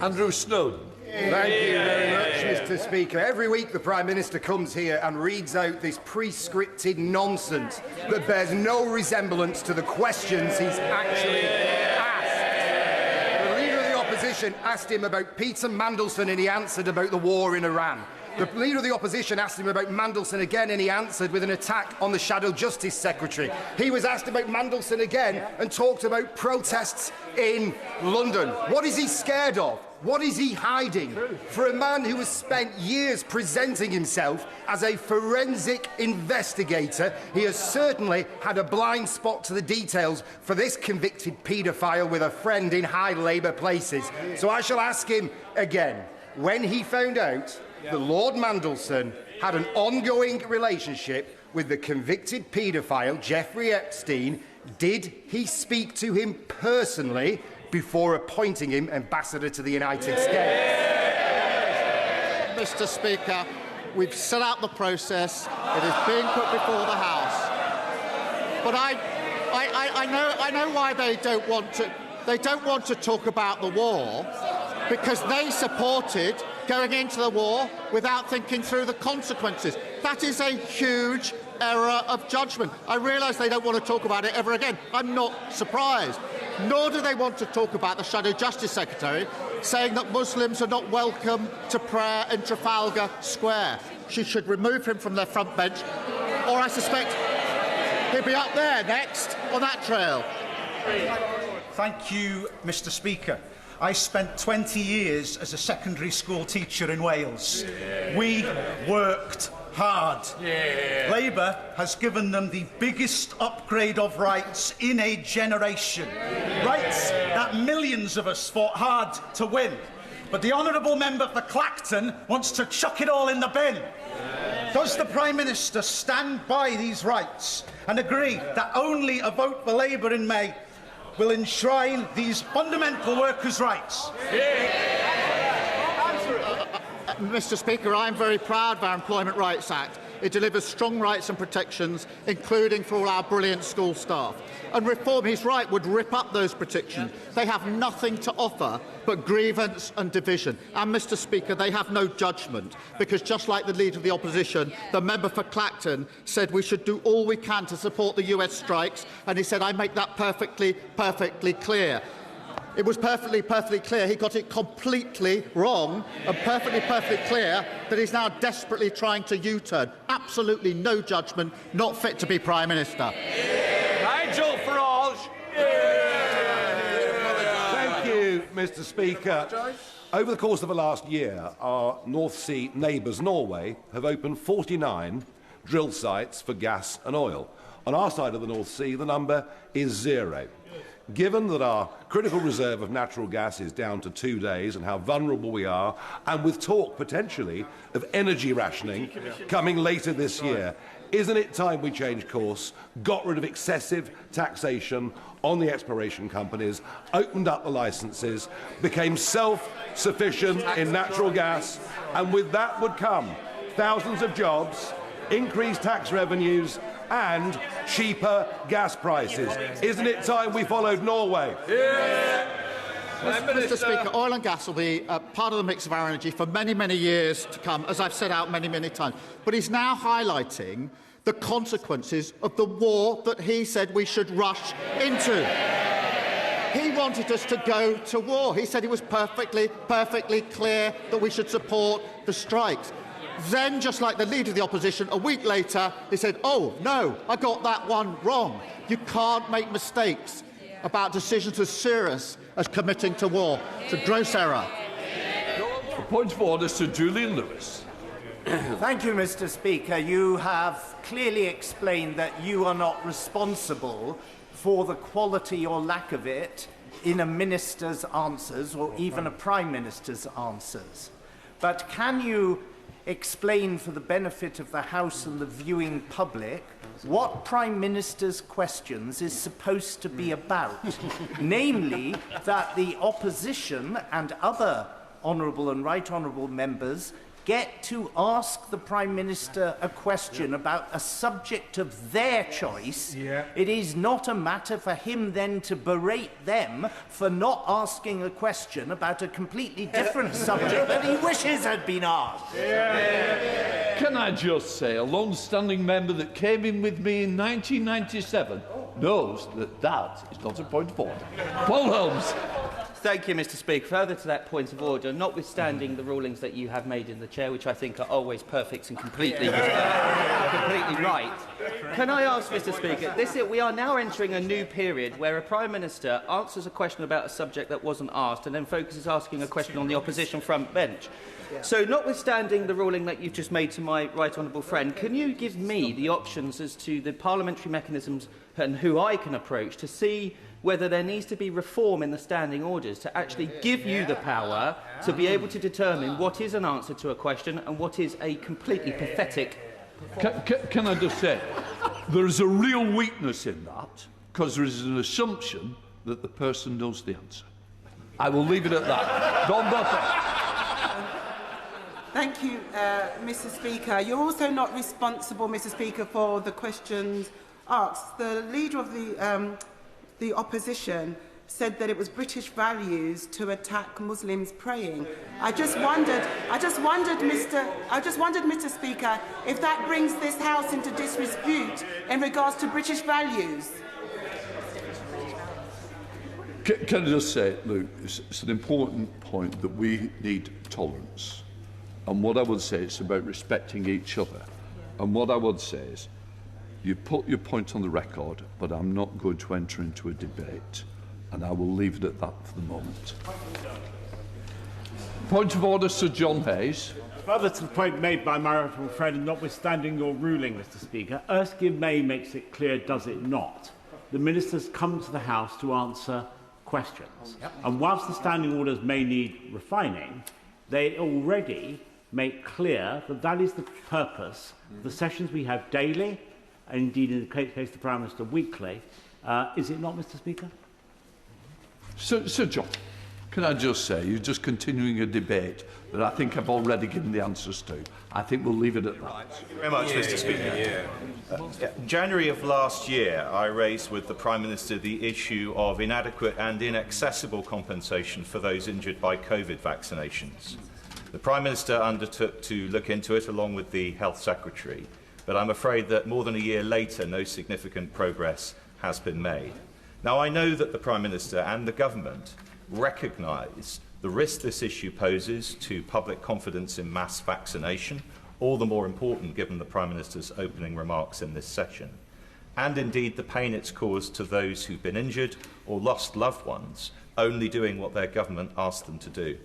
Andrew Snowden. Thank you very much, Mr. Speaker. Every week the Prime Minister comes here and reads out this pre-scripted nonsense that bears no resemblance to the questions he's actually asked. The Leader of the Opposition asked him about Peter Mandelson and he answered about the war in Iran. The Leader of the Opposition asked him about Mandelson again and he answered with an attack on the Shadow Justice Secretary. He was asked about Mandelson again and talked about protests in London. What is he scared of? What is he hiding? For a man who has spent years presenting himself as a forensic investigator, he has certainly had a blind spot to the details for this convicted paedophile with a friend in high Labour places. So I shall ask him again, when he found out that Lord Mandelson had an ongoing relationship with the convicted paedophile Jeffrey Epstein, did he speak to him personally before appointing him ambassador to the United States? Mr. Speaker, we've set out the process. It is being put before the House. But I know why they don't want to. They don't want to talk about the war because they supported going into the war without thinking through the consequences. That is a huge error of judgment. I realise they don't want to talk about it ever again. I'm not surprised. Nor do they want to talk about the Shadow Justice Secretary saying that Muslims are not welcome to prayer in Trafalgar Square. She should remove him from their front bench, or I suspect he'll be up there next on that trail. Thank you, Mr. Speaker. I spent 20 years as a secondary school teacher in Wales. We worked hard. Labour has given them the biggest upgrade of rights in a generation. Rights that millions of us fought hard to win. But the honourable member for Clacton wants to chuck it all in the bin. Does the Prime Minister stand by these rights and agree that only a vote for Labour in May will enshrine these fundamental workers' rights? Mr. Speaker, I am very proud of our Employment Rights Act. It delivers strong rights and protections, including for all our brilliant school staff. And reform, he's right, would rip up those protections. They have nothing to offer but grievance and division. And, Mr. Speaker, they have no judgment, because just like the Leader of the Opposition, the member for Clacton said we should do all we can to support the US strikes, and he said, I make that perfectly clear. It was perfectly clear. He got it completely wrong, and perfectly clear that he's now desperately trying to U-turn. Absolutely no judgment, not fit to be Prime Minister. Nigel Farage. Thank you, Mr. Speaker. Over the course of the last year, our North Sea neighbours, Norway, have opened 49 drill sites for gas and oil. On our side of the North Sea, the number is 0. Given that our critical reserve of natural gas is down to 2 days and how vulnerable we are, and with talk potentially of energy rationing coming later this year, isn't it time we changed course, got rid of excessive taxation on the exploration companies, opened up the licences, became self-sufficient in natural gas, and with that would come thousands of jobs, increased tax revenues and cheaper gas prices? Isn't it time we followed Norway? Mr. Speaker, oil and gas will be part of the mix of our energy for many, many years to come, as I've set out many, many times. But he's now highlighting the consequences of the war that he said we should rush into. He wanted us to go to war. He said it was perfectly clear that we should support the strikes. Then, just like the Leader of the Opposition, a week later, he said, oh, no, I got that one wrong. You can't make mistakes about decisions as serious as committing to war. It's a gross error. A point of order, Sir Julian Lewis. Thank you, Mr. Speaker. You have clearly explained that you are not responsible for the quality or lack of it in a minister's answers or even a Prime Minister's answers. But can you explain for the benefit of the House and the viewing public what Prime Minister's questions is supposed to be about? Namely, that the opposition and other honourable and right honourable members get to ask the Prime Minister a question about a subject of their choice, it is not a matter for him then to berate them for not asking a question about a completely different subject that he wishes had been asked. Can I just say, a long-standing member that came in with me in 1997 knows that that is not a point of order. Paul Holmes. Thank you, Mr. Speaker. Further to that point of order, notwithstanding the rulings that you have made in the chair, which I think are always perfect and completely right, can I ask, Mr. Speaker, we are now entering a new period where a Prime Minister answers a question about a subject that wasn't asked and then focuses asking a question on the opposition front bench. So, notwithstanding the ruling that you've just made to my right honourable friend, can you give me the options as to the parliamentary mechanisms and who I can approach to see whether there needs to be reform in the standing orders to actually give you the power to be able to determine what is an answer to a question and what is a completely pathetic... Can I just say, there is a real weakness in that, because there is an assumption that the person knows the answer. I will leave it at that. Don Buffer. Thank you, Mr. Speaker. You're also not responsible, Mr. Speaker, for the questions asked. The leader of the opposition said that it was British values to attack Muslims praying. I just wondered, Mr. Speaker, if that brings this House into disrepute in regards to British values. Can I just say, Luke, it's an important point that we need tolerance. And what I would say is about respecting each other. And what I would say is, you put your point on the record, but I'm not going to enter into a debate. And I will leave it at that for the moment. Point of order, Sir John Hayes. Further to the point made by my honourable friend, notwithstanding your ruling, Mr. Speaker, Erskine May makes it clear, does it not? The ministers come to the House to answer questions. And whilst the standing orders may need refining, they already make clear that that is the purpose of the sessions we have daily, and indeed in the case of the Prime Minister weekly. Is it not, Mr. Speaker? Sir John, can I just say, you're just continuing a debate that I think I've already given the answers to. I think we'll leave it at that. Thank you very much, Mr. Speaker. In January of last year, I raised with the Prime Minister the issue of inadequate and inaccessible compensation for those injured by COVID vaccinations. The Prime Minister undertook to look into it along with the Health Secretary, but I'm afraid that more than a year later, no significant progress has been made. Now, I know that the Prime Minister and the Government recognise the risk this issue poses to public confidence in mass vaccination, all the more important given the Prime Minister's opening remarks in this session, and indeed the pain it's caused to those who've been injured or lost loved ones, only doing what their government asked them to do.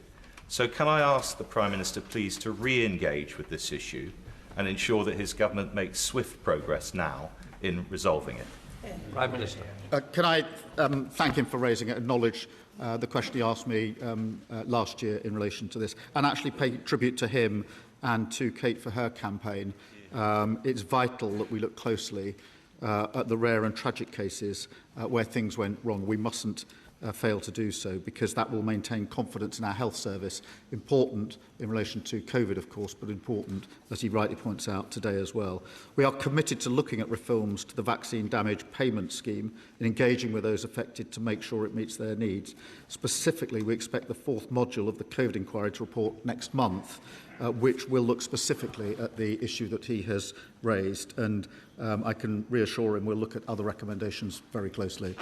So can I ask the Prime Minister please to re-engage with this issue and ensure that his government makes swift progress now in resolving it? Prime Minister. Can I thank him for raising it, acknowledge the question he asked me last year in relation to this, and actually pay tribute to him and to Kate for her campaign. It's vital that we look closely at the rare and tragic cases where things went wrong. We mustn't fail to do so, because that will maintain confidence in our health service. Important in relation to COVID, of course, but important, as he rightly points out, today as well. We are committed to looking at reforms to the vaccine damage payment scheme and engaging with those affected to make sure it meets their needs. Specifically, we expect the fourth module of the COVID inquiry to report next month, which will look specifically at the issue that he has raised. And I can reassure him we'll look at other recommendations very closely.